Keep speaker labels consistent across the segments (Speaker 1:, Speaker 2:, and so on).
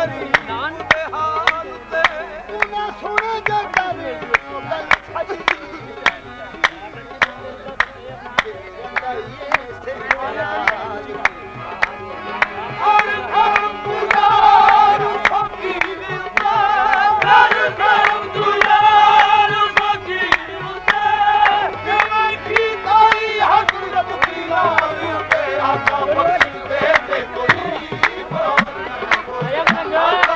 Speaker 1: ਮਾਰੀ ਨਾਨਕੇ ਹਾਲ ਤੇ ਉਹਨਾਂ ਸੁਣੇ ਜਾਂਦਾ ਰੇਡੀਓ ਗੱਲ ਛੱਡ
Speaker 2: Yeah.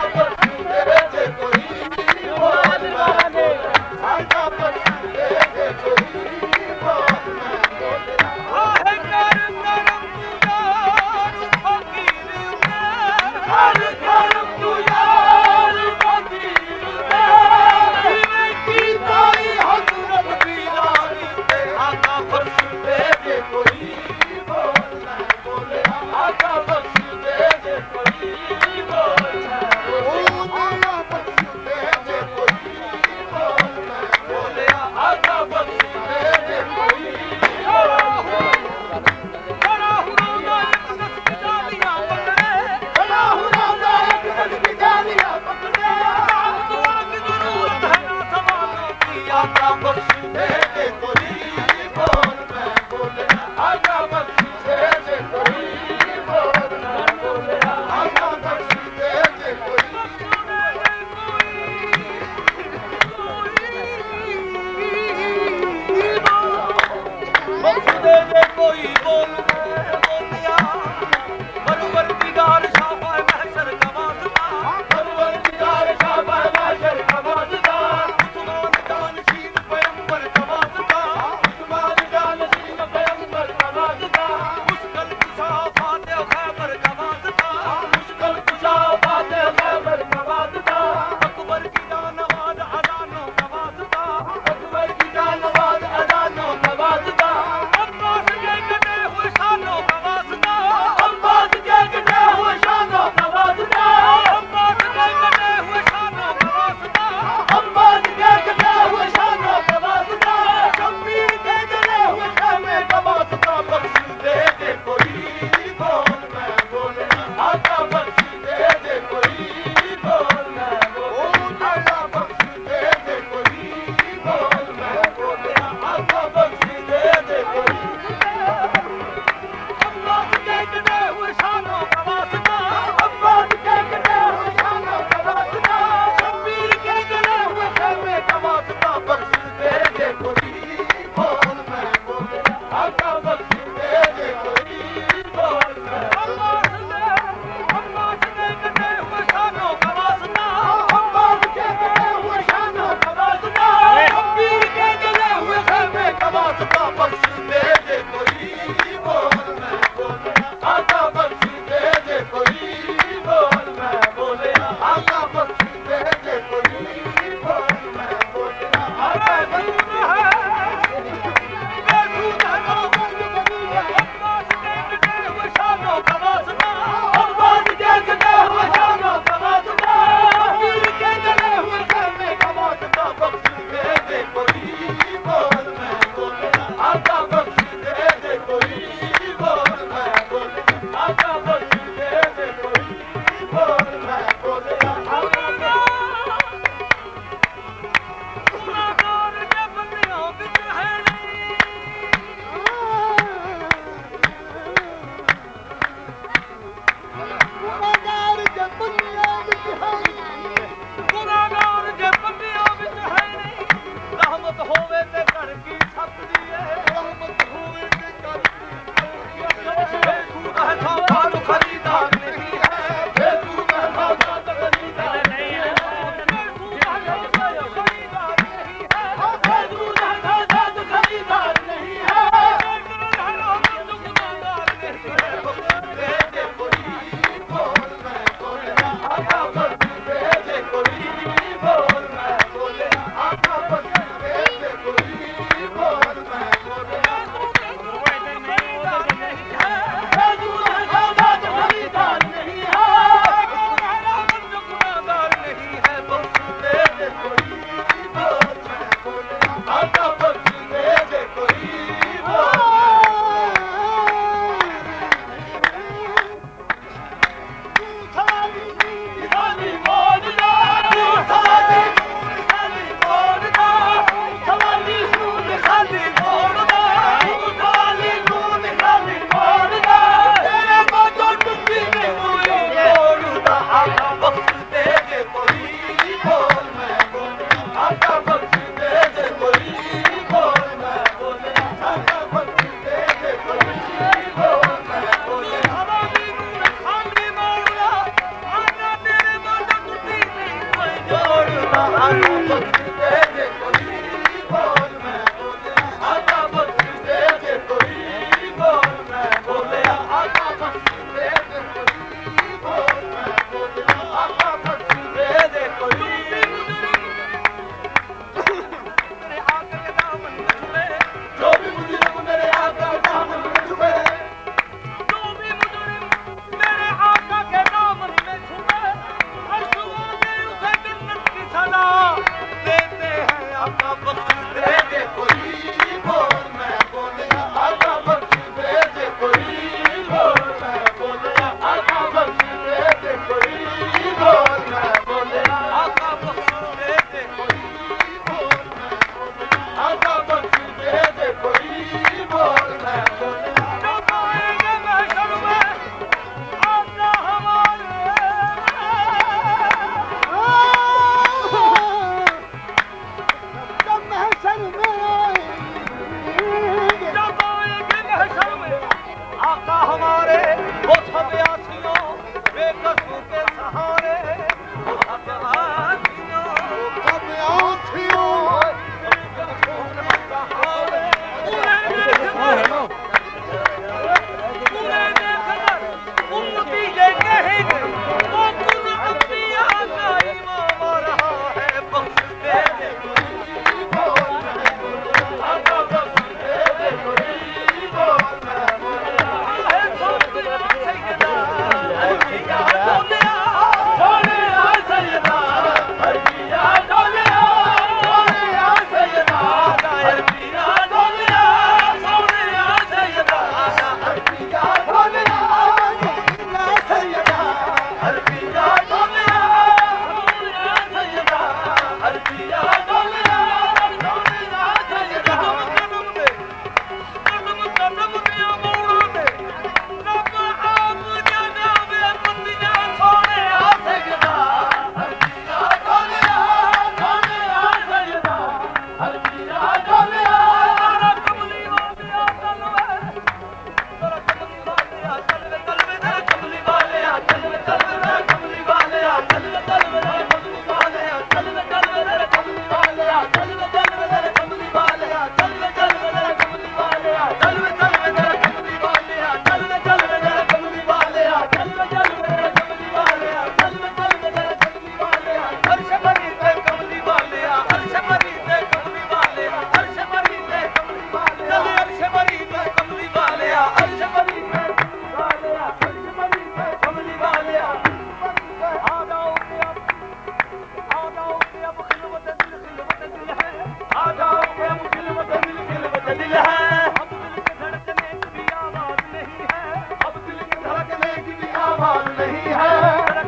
Speaker 1: एक दिल है, अब दिल के धड़कने की भी आवाज नहीं है, अब दिल के धड़कने की भी आवाज नहीं है।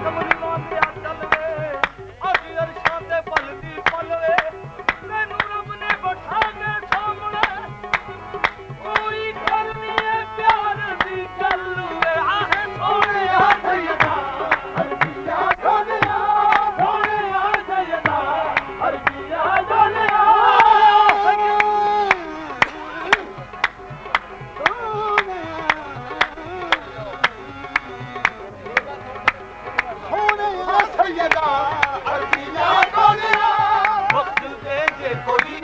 Speaker 1: कमली मातिया चल वे अजी अरशां ते पलदी पलवे, तैनू रब ने बैठा के सामने कोई करनी है प्यार दी गल वे आहे सोहणिया सैयदा हरबिया डोलिया सोहणिया सैयदा हरबिया डोलिया सैयदा हरबिया डोलिया बख्श दे जे कोई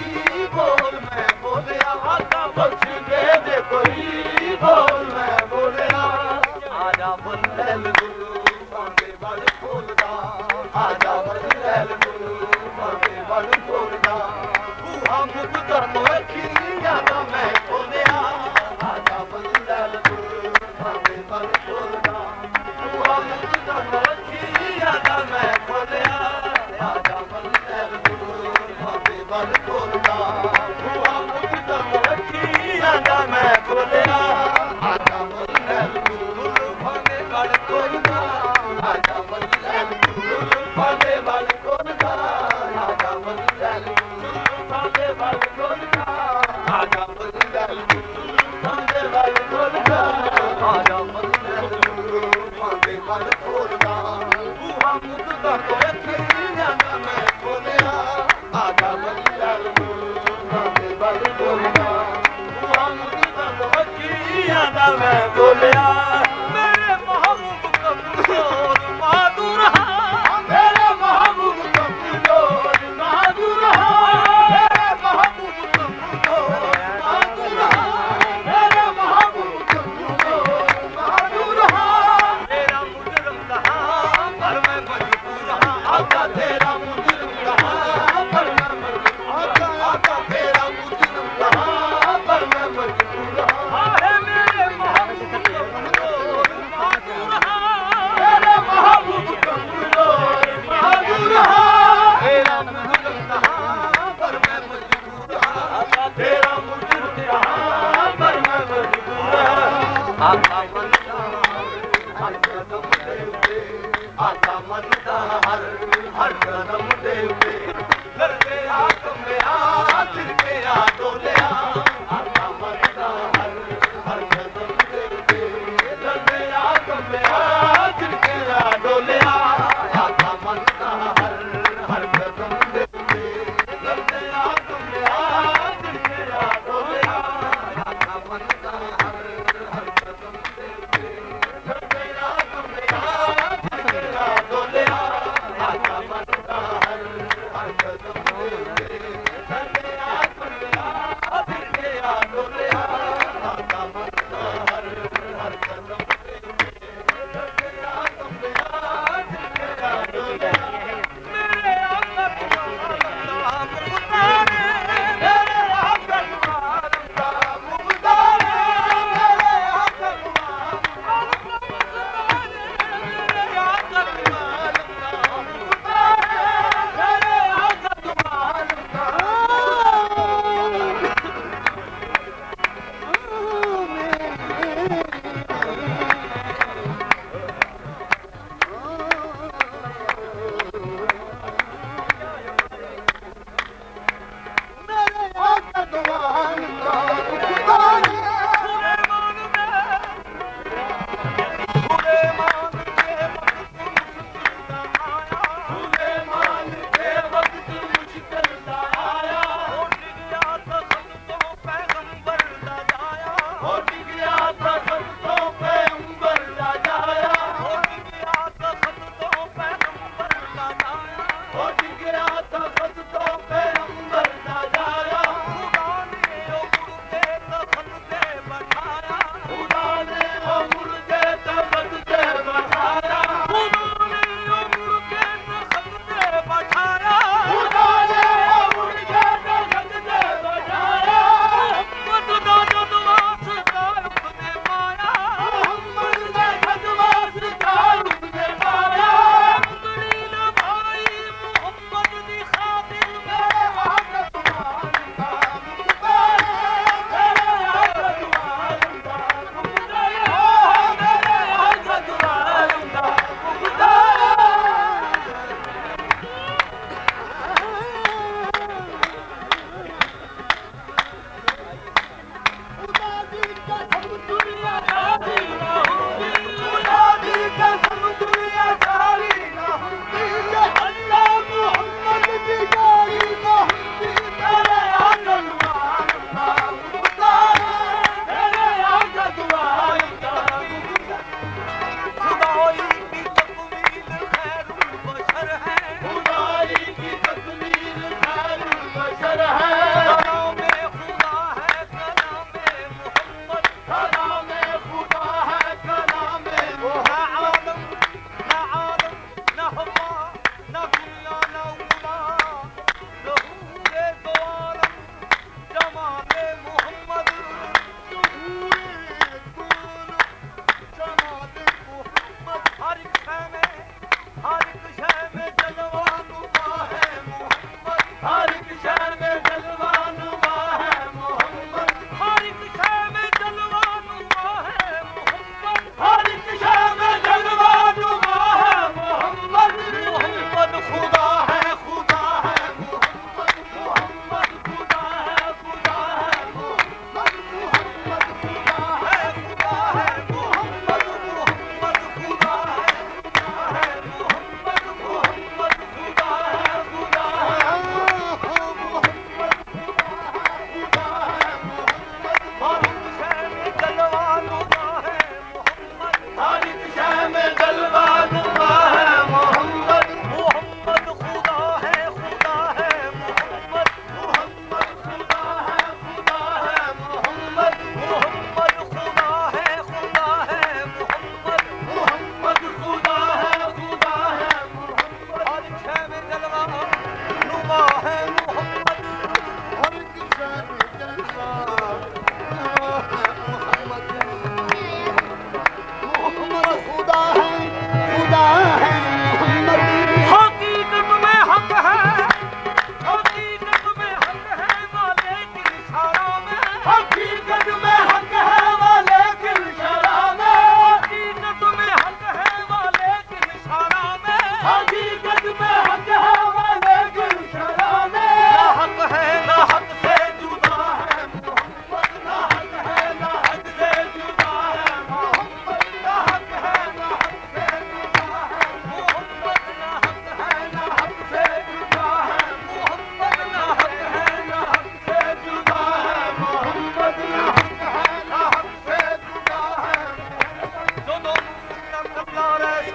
Speaker 1: बोल मैं बोलिया आका बख्श दे कोई बोल मैं बोलिया आजा बंदल गुरु बांगे बल खोलदा आजा बंदल गुरु बांगे बल खोलदा बूहा मुकदर मोखी यादा मैं खोलिया आजा बंदल गुरु बांगे बल खोलदा बूहा मुकदर मोखी यादा मैं खोलिया आजा बंदल गुरु बांगे बल खोलदा बूहा मुकदर मोखी यादा मैं खोलिया आजा बंदल गुरु बांगे बल खोलदा आजा बंदल गुरु बांगे बल खोलदा आजा बंदल गुरु बांगे बल खोलदा आजा बंदल गुरु बांगे बल खोलदा आजा बंदल गुरु बांगे बल खोलदा बूहा मुकदा कोई खीना मैं खोलिया आजा बंदल गुरु बांगे बल खोलदा बूहा मुकदा कोई खीना मैं खोलिया मेरे महबूब कमजोर मादूर मेरे महबूब कमजोर मादूर मेरे महबूब कमजोर मादूर मेरे महबूब कमजोर मादूर तेरा मुजरम कहाँ पर मैं मजबूर आका तेरा मुजरम कहाँ पर मैं मजबूर आका तेरा मुजरम कहाँ पर मैं मजबूर है मेरे महबूब कमजोर मादूर मेरे महबूब कमजोर मादूर तेरा मुजरम कहाँ पर मैं मजबूर आका तेरा मुजरम कहाँ पर मैं मजबूर आका मनता हर कदम दे उते आका मनता हर कदम दे उते करते आ कमे आ तिरके आ डोलिया आका मनता हर कदम दे उते करते आ कमे आ तिरके आ डोलिया आका मनता हर कदम दे उते करते आ कमे आ तिरके आ डोलिया आका मनता हर कदम दे उते करते आ कमे आ तिरके आ डोलिया आका मनता हर कदम दे उते करते आ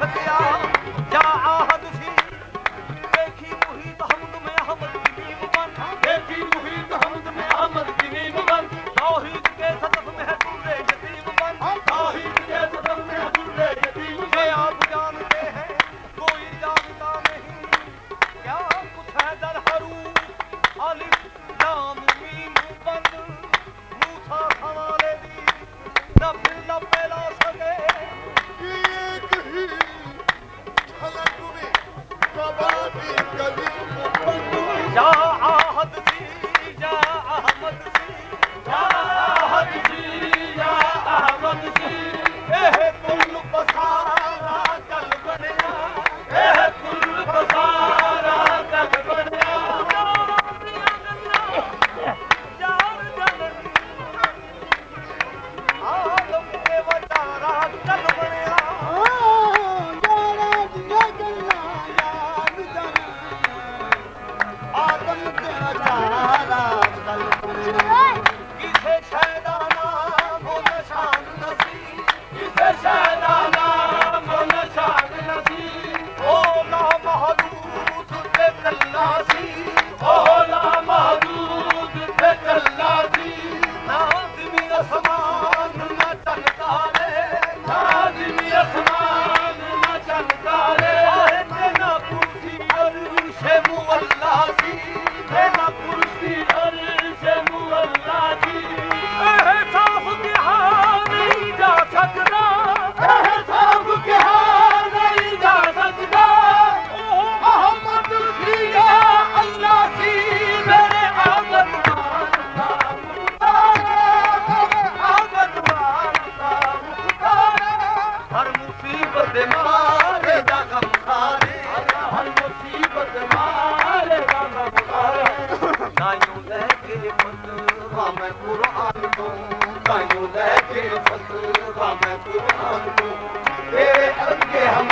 Speaker 1: सकिया जा आहद सी देखी मुहीत हमद में अहमद की नीम बन देखी मुहीत हमद में अहमद की नीम बन तौहीद के सदफ में है दुर्रे यतीम बन तौहीद के सदफ में है दुर्रे यतीम बन आप जानते हैं कोई जानता नहीं क्या कुछ है दर हरूफ अलिफ लाम मीम बंद मूसा सवाले दी न फिर न पहला सके
Speaker 2: एक ही झलक में कबाती कदीम
Speaker 1: जा आहद सी जा अहमद सी जा आहद सी जा अहमद सी एह कुल बसारा कल बनया एह कुल बसारा कल बनया जान जनन आलम के वटारा कल बनया किसे शैदाना मोन शान नसी किसे शैदाना मोन शान नसी ओ ला महदूद ते कल्लासी ओ ला महदूद ते कल्लासी नाज़िमी असमान न चलतारे नाज़िमी असमान न चलतारे तेना कुर्सी अर्श मुअल्लासी तेना कुर्सी अर्श मुअल्लासी एहसास के हार नहीं जा सकता एहसास के हार नहीं जा सकता ओ मोहम्मद सी या अल्लाह सी मेरे आमद मानता मेरे आमद मानता हर मुसीबत मारे जा गम खारे हर मुसीबत मारे जा गम खारे कायूं लेके फतवा मैं कुरान दूं कायूं लेके फतवा मैं कुरान दूं तेरे अगे हम